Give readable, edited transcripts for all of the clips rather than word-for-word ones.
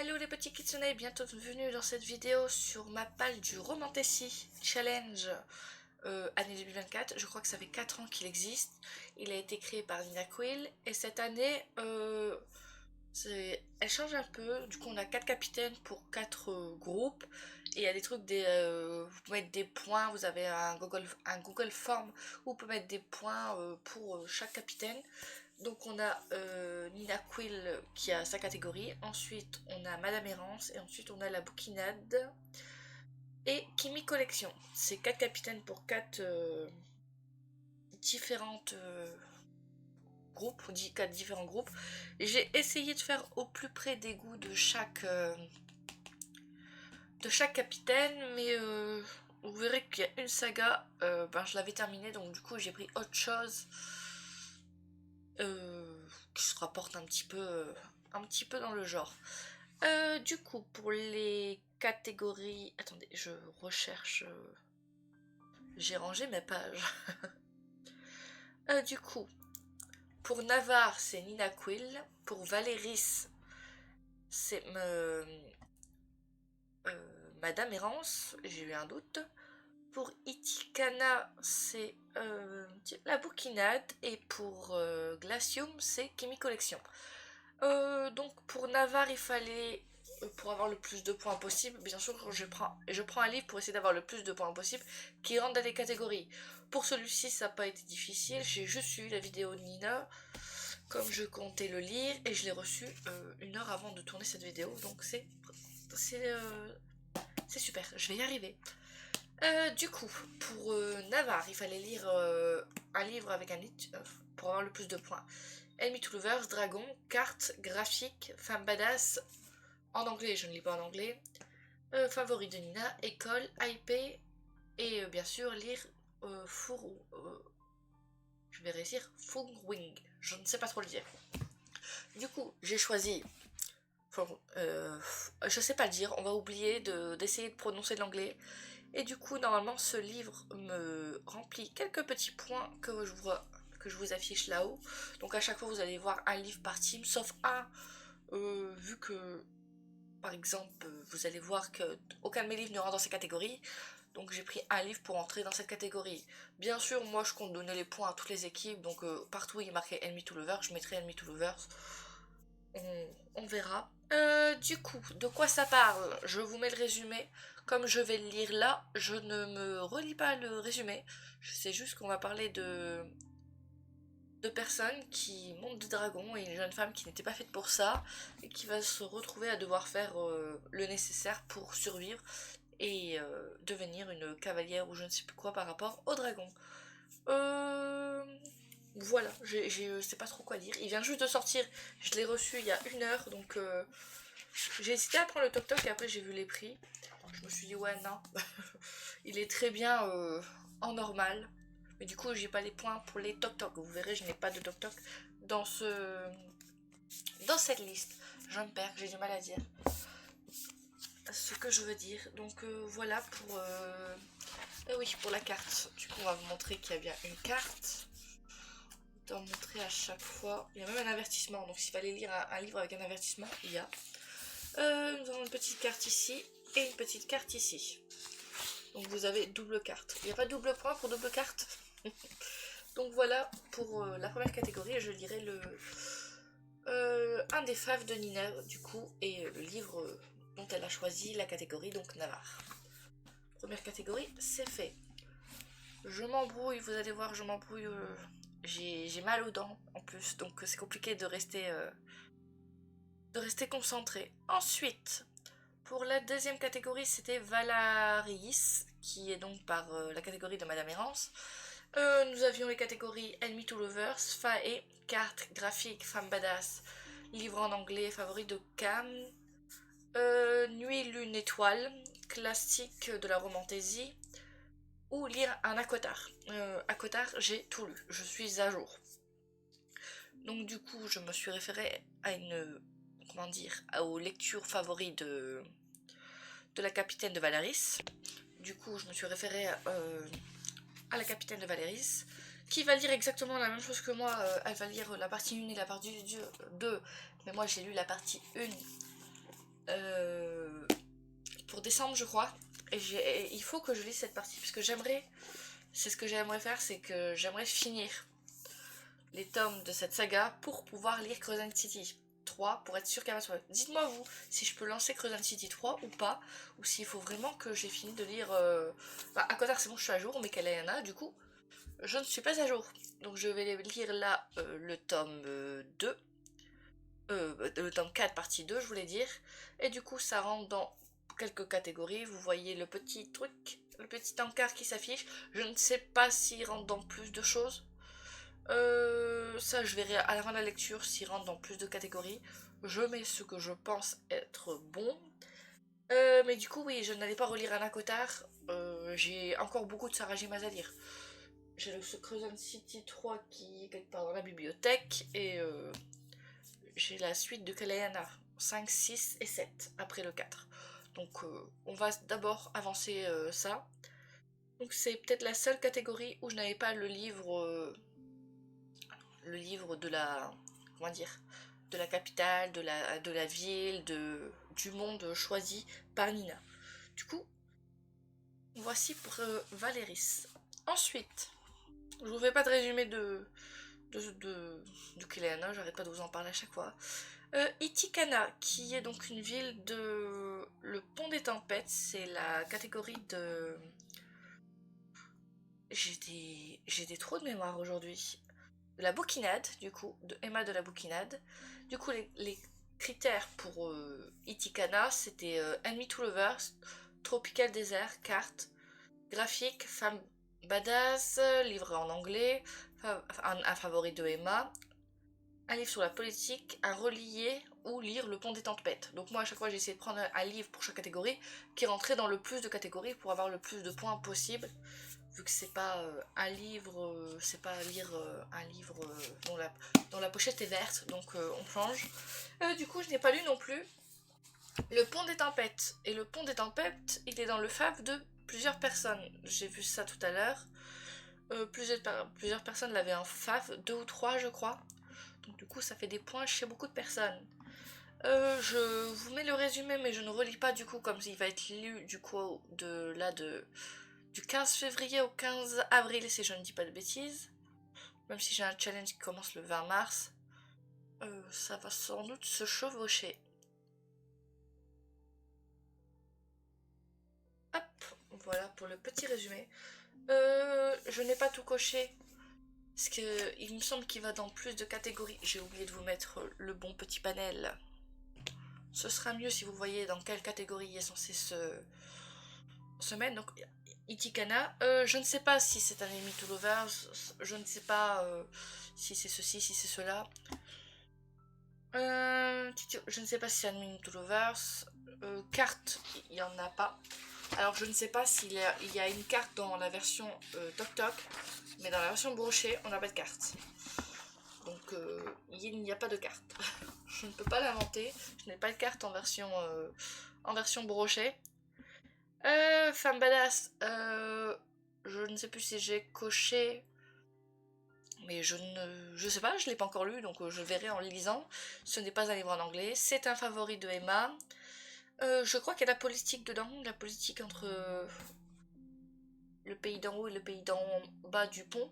Hello les petits kitsune, bienvenue dans cette vidéo sur ma palle du Romantasy Challenge année 2024. Je crois que ça fait 4 ans qu'il existe. Il a été créé par Nina Quill et cette année elle change un peu. Du coup on a 4 capitaines pour 4 groupes et il y a des trucs, vous pouvez mettre des points, vous avez un Google Form où vous pouvez mettre des points pour chaque capitaine. Donc on a Nina Quill qui a sa catégorie, ensuite on a Madame Errance et ensuite on a la Bouquinade et Kimi Collection. C'est 4 capitaines pour 4 différentes groupes, ou 4 différents groupes. J'ai essayé de faire au plus près des goûts de chaque capitaine, mais vous verrez qu'il y a une saga, je l'avais terminée, donc du coup j'ai pris autre chose qui se rapporte un petit peu dans le genre. Du coup, pour les catégories... Attendez, je recherche... J'ai rangé mes pages. Du coup, pour Navarre, c'est Nina Quill. Pour Valéris, c'est Madame Errance. J'ai eu un doute. Pour Itikana, c'est la Bouquinade. Et pour Glacium, c'est Kimi Collection. Donc pour Navarre, il fallait, pour avoir le plus de points possible, bien sûr je prends un livre pour essayer d'avoir le plus de points possible qui rentre dans les catégories. Pour celui-ci, ça n'a pas été difficile, j'ai juste eu la vidéo de Nina, comme je comptais le lire, et je l'ai reçu 1 heure avant de tourner cette vidéo, donc c'est super, je vais y arriver. Du coup, pour Navarre, il fallait lire un livre avec pour avoir le plus de points. Enemy to Lovers, Dragon, cartes, graphique, femme badass, en anglais, je ne lis pas en anglais, favori de Nina, école, IP, et bien sûr lire je vais réussir, Wing, je ne sais pas trop le dire. Du coup, j'ai choisi, je sais pas le dire, on va oublier d'essayer de prononcer l'anglais. Et du coup, normalement, ce livre me remplit quelques petits points que je vous affiche là-haut. Donc à chaque fois, vous allez voir un livre par team, sauf un, vu que, par exemple, vous allez voir que aucun de mes livres ne rentre dans cette catégorie. Donc j'ai pris un livre pour entrer dans cette catégorie. Bien sûr, moi, je compte donner les points à toutes les équipes. Donc partout où il est marqué Enemy to Lovers, je mettrai Enemy to Lovers. On verra. Du coup, de quoi ça parle? Je vous mets le résumé. Comme je vais le lire là, je ne me relis pas le résumé. Je sais juste qu'on va parler de personnes qui montent des dragons et une jeune femme qui n'était pas faite pour ça et qui va se retrouver à devoir faire le nécessaire pour survivre et devenir une cavalière ou je ne sais plus quoi par rapport au dragon. Voilà, je sais pas trop quoi dire. Il vient juste de sortir, je l'ai reçu il y a 1 heure, donc j'ai hésité à prendre le toc toc et après j'ai vu les prix. Je me suis dit ouais non, il est très bien en normal. Mais du coup j'ai pas les points pour les toc toc. Vous verrez, je n'ai pas de toc toc dans cette liste. Je me perds, j'ai du mal à dire ce que je veux dire. Donc voilà pour oui, pour la carte. Du coup on va vous montrer qu'il y a bien une carte. Autant montrer à chaque fois. Il y a même un avertissement, donc s'il fallait lire un livre avec un avertissement, il y a. Nous avons une petite carte ici et une petite carte ici. Donc vous avez double carte. Il n'y a pas de double point pour double carte. Donc voilà pour la première catégorie. Je lirai un des faves de Nina du coup et le livre dont elle a choisi la catégorie, donc Navarre. Première catégorie, c'est fait. Je m'embrouille, vous allez voir, je m'embrouille. J'ai mal aux dents en plus, donc c'est compliqué de rester concentré. Ensuite, pour la deuxième catégorie, c'était Valaris, qui est donc par la catégorie de Madame Errance. Nous avions les catégories Enemy to Lovers, Fae, cartes, graphique, femme badass, livre en anglais, favori de Cam, Nuit, lune, étoile, classique de la romantésie, ou lire un Akotar. Akotar, j'ai tout lu, je suis à jour. Donc du coup, je me suis référée à aux lectures favoris de la capitaine de Valaris. Du coup, je me suis référée à la capitaine de Valaris, qui va lire exactement la même chose que moi. Elle va lire la partie 1 et la partie 2, mais moi j'ai lu la partie 1 pour décembre je crois. Et il faut que je lise cette partie parce que j'aimerais, c'est ce que j'aimerais faire, c'est que j'aimerais finir les tomes de cette saga pour pouvoir lire Crescent City 3 pour être sûr qu'elle va se... Dites-moi vous si je peux lancer Crescent City 3 ou pas, ou s'il faut vraiment que j'ai fini de lire... Bah, à côté c'est bon je suis à jour, mais Kalayana du coup je ne suis pas à jour. Donc je vais lire là le tome 2, le tome 4 partie 2 je voulais dire, et du coup ça rentre dans quelques catégories, vous voyez le petit truc, le petit encart qui s'affiche, je ne sais pas s'il rentre dans plus de choses. Ça je verrai à la fin de la lecture s'il rentre dans plus de catégories. Je mets ce que je pense être bon. Mais du coup oui, je n'allais pas relire Anna Kotar. J'ai encore beaucoup de Sarah J. Maas à lire. J'ai le Crescent City 3 qui est quelque part dans la bibliothèque. Et j'ai la suite de Kalayana 5, 6 et 7 après le 4. Donc on va d'abord avancer ça. Donc c'est peut-être la seule catégorie où je n'avais pas le livre de la, comment dire, de la capitale, de la ville, du monde choisi par Nina. Du coup, voici pour Valéris. Ensuite, je vous fais pas de résumé de Keleana, j'arrête pas de vous en parler à chaque fois. Itikana, qui est donc une ville de... Le Pont des Tempêtes, c'est la catégorie de... J'ai des trous de mémoire aujourd'hui. De la bouquinade, du coup, de Emma de la bouquinade. Du coup, les critères pour Itikana, c'était Enemy to Lovers, Tropical Desert, carte, graphique, femme badass, livre en anglais, un favori de Emma, un livre sur la politique, à relier ou lire Le Pont des Tempêtes. Donc moi à chaque fois j'ai essayé de prendre un livre pour chaque catégorie qui rentrait dans le plus de catégories pour avoir le plus de points possible, vu que c'est pas un livre, c'est pas lire un livre dont la pochette est verte, donc on change. Du coup je n'ai pas lu non plus Le Pont des Tempêtes. Et Le Pont des Tempêtes, il est dans le fav de plusieurs personnes. J'ai vu ça tout à l'heure. Plusieurs personnes l'avaient en fav, 2 ou 3 je crois. Donc du coup ça fait des points chez beaucoup de personnes. Je vous mets le résumé mais je ne relis pas du coup comme il va être lu du coup du 15 février au 15 avril si je ne dis pas de bêtises. Même si j'ai un challenge qui commence le 20 mars. Ça va sans doute se chevaucher. Hop, voilà pour le petit résumé. Je n'ai pas tout coché. Parce qu'il me semble qu'il va dans plus de catégories. J'ai oublié de vous mettre le bon petit panel. Ce sera mieux si vous voyez dans quelle catégorie il est censé se mettre. Donc, Itikana, je ne sais pas si c'est un Enemy to Lovers, je ne sais pas si c'est ceci, si c'est cela. Je ne sais pas si c'est un Enemy to Lovers. Carte, il n'y en a pas. Alors, je ne sais pas s'il y a une carte dans la version Toc Toc, mais dans la version brochée, on n'a pas de carte. Donc, il n'y a pas de carte. Je ne peux pas l'inventer. Je n'ai pas de carte en version brochée. Femme badass, je ne sais plus si j'ai coché, mais je sais pas, je l'ai pas encore lu, donc je verrai en le lisant. Ce n'est pas un livre en anglais, c'est un favori de Emma. Je crois qu'il y a la politique dedans, la politique entre le pays d'en haut et le pays d'en bas du pont.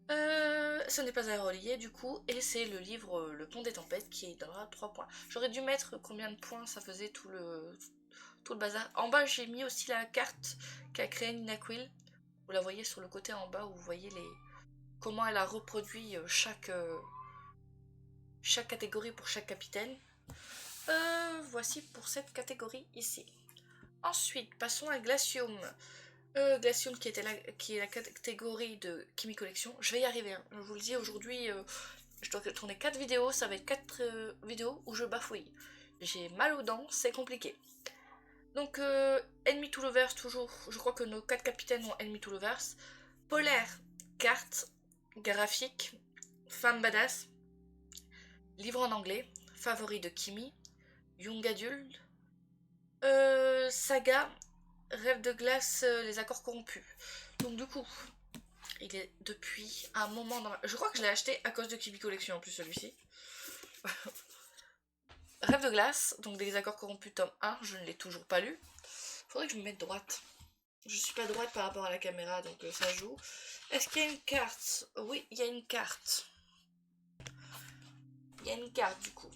Ce n'est pas à relier du coup, et c'est le livre Le Pont des Tempêtes qui donnera 3 points. J'aurais dû mettre combien de points ça faisait tout le bazar. En bas, j'ai mis aussi la carte qu'a créée Nina Quill. Vous la voyez sur le côté en bas où vous voyez comment elle a reproduit chaque catégorie pour chaque capitaine. Voici pour cette catégorie ici. Ensuite, passons à Glacium. Glacium qui est la catégorie de Kimi Collection. Je vais y arriver, hein. Je vous le dis, aujourd'hui, je dois tourner 4 vidéos. Ça va être 4 vidéos où je bafouille. J'ai mal aux dents, c'est compliqué. Donc, Enemy to Lovers, toujours. Je crois que nos 4 capitaines ont Enemy to Lovers. Polaire, carte, graphique, femme badass, livre en anglais, favori de Kimi, Young Adult, saga, rêve de glace, les accords corrompus. Donc du coup, il est depuis un moment dans je crois que je l'ai acheté à cause de Kimi Collection en plus celui-ci. Rêve de glace, donc des accords corrompus tome 1, je ne l'ai toujours pas lu. Faudrait que je me mette droite. Je suis pas droite par rapport à la caméra, donc ça joue. Est-ce qu'il y a une carte? Oui, il y a une carte. Il y a une carte du coup.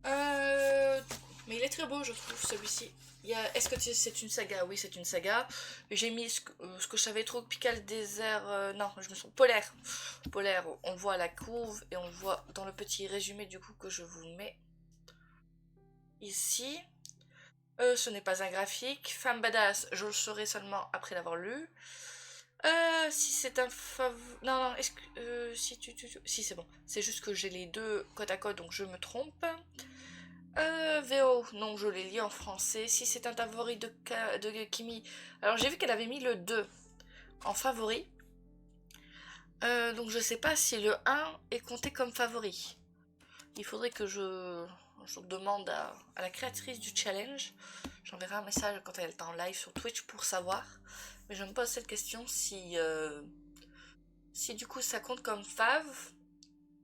Mais il est très beau, je trouve, celui-ci. Est-ce que c'est une saga? Oui, c'est une saga. J'ai mis ce que je savais, Tropical Désert. Non, je me sens polaire. Polaire, on le voit à la couve et on le voit dans le petit résumé du coup que je vous mets ici. Ce n'est pas un graphique. Femme badass, je le saurai seulement après l'avoir lu. Si c'est un Non, non, est-ce que. Si, c'est bon. C'est juste que j'ai les deux côte à côte, donc je me trompe. VO, non, je l'ai lu en français. Si c'est un favori de Kimi. Alors, j'ai vu qu'elle avait mis le 2 en favori. Donc, je sais pas si le 1 est compté comme favori. Il faudrait que je demande à la créatrice du challenge. J'enverrai un message quand elle est en live sur Twitch pour savoir. Mais je me pose cette question si du coup ça compte comme fav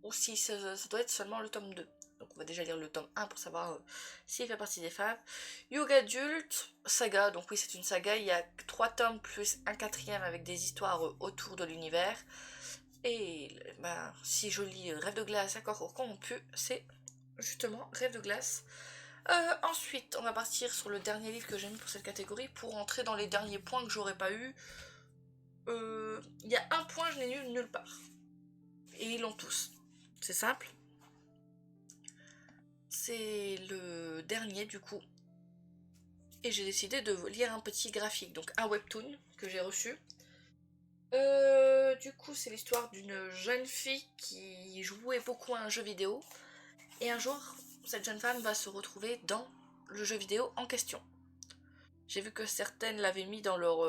ou si ça doit être seulement le tome 2. Donc on va déjà lire le tome 1 pour savoir s'il fait partie des faves. Yoga adulte, saga, donc oui c'est une saga, il y a 3 tomes plus un quatrième avec des histoires autour de l'univers. Et si je lis Rêve de glace, accord corrompu, c'est justement Rêve de glace. Ensuite, on va partir sur le dernier livre que j'ai mis pour cette catégorie pour entrer dans les derniers points que j'aurais pas eu. Il y a un point, je n'ai eu nulle part. Et ils l'ont tous. C'est simple. C'est le dernier du coup. Et j'ai décidé de lire un petit graphique, donc un webtoon que j'ai reçu. Du coup, c'est l'histoire d'une jeune fille qui jouait beaucoup à un jeu vidéo. Et un jour, cette jeune femme va se retrouver dans le jeu vidéo en question. J'ai vu que certaines l'avaient mis dans leur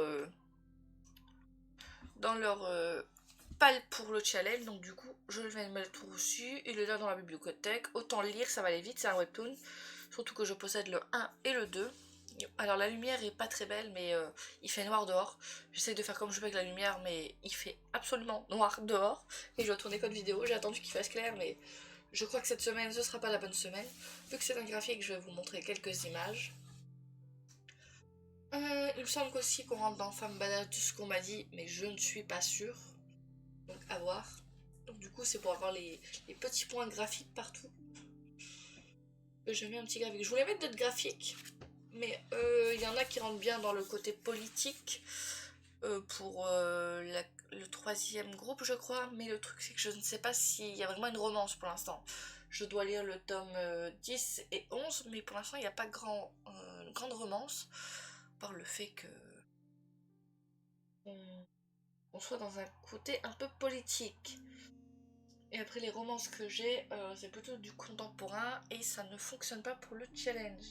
pal pour le challenge, donc du coup je vais me mettre dessus, il est là dans la bibliothèque, autant lire, ça va aller vite, c'est un webtoon, surtout que je possède le 1 et le 2. Alors la lumière est pas très belle, mais il fait noir dehors, j'essaie de faire comme je peux avec la lumière, mais il fait absolument noir dehors, et je dois tourner code vidéo, j'ai attendu qu'il fasse clair, mais je crois que cette semaine ce sera pas la bonne semaine, vu que c'est un graphique, je vais vous montrer quelques images. Il me semble qu'aussi qu'on rentre dans Femme Badass, tout ce qu'on m'a dit, mais je ne suis pas sûre. Donc à voir. Donc du coup c'est pour avoir les petits points graphiques partout. Je mets un petit graphique. Je voulais mettre d'autres graphiques, mais il y en a qui rentrent bien dans le côté politique pour le troisième groupe je crois. Mais le truc c'est que je ne sais pas s'il y a vraiment une romance pour l'instant. Je dois lire le tome 10 et 11, mais pour l'instant il n'y a pas grande romance, par le fait que on soit dans un côté un peu politique. Et après les romances que j'ai, c'est plutôt du contemporain et ça ne fonctionne pas pour le challenge.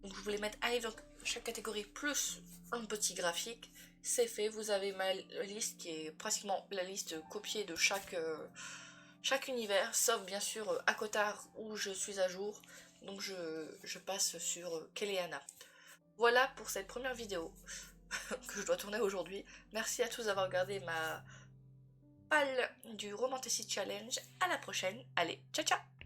Donc je voulais mettre un dans chaque catégorie plus un petit graphique. C'est fait, vous avez ma liste qui est pratiquement la liste copiée de chaque univers, sauf bien sûr Akotar où je suis à jour. Donc je passe sur Keleana. Voilà pour cette première vidéo que je dois tourner aujourd'hui. Merci à tous d'avoir regardé ma palle du Romanticide Challenge. À la prochaine. Allez, ciao ciao!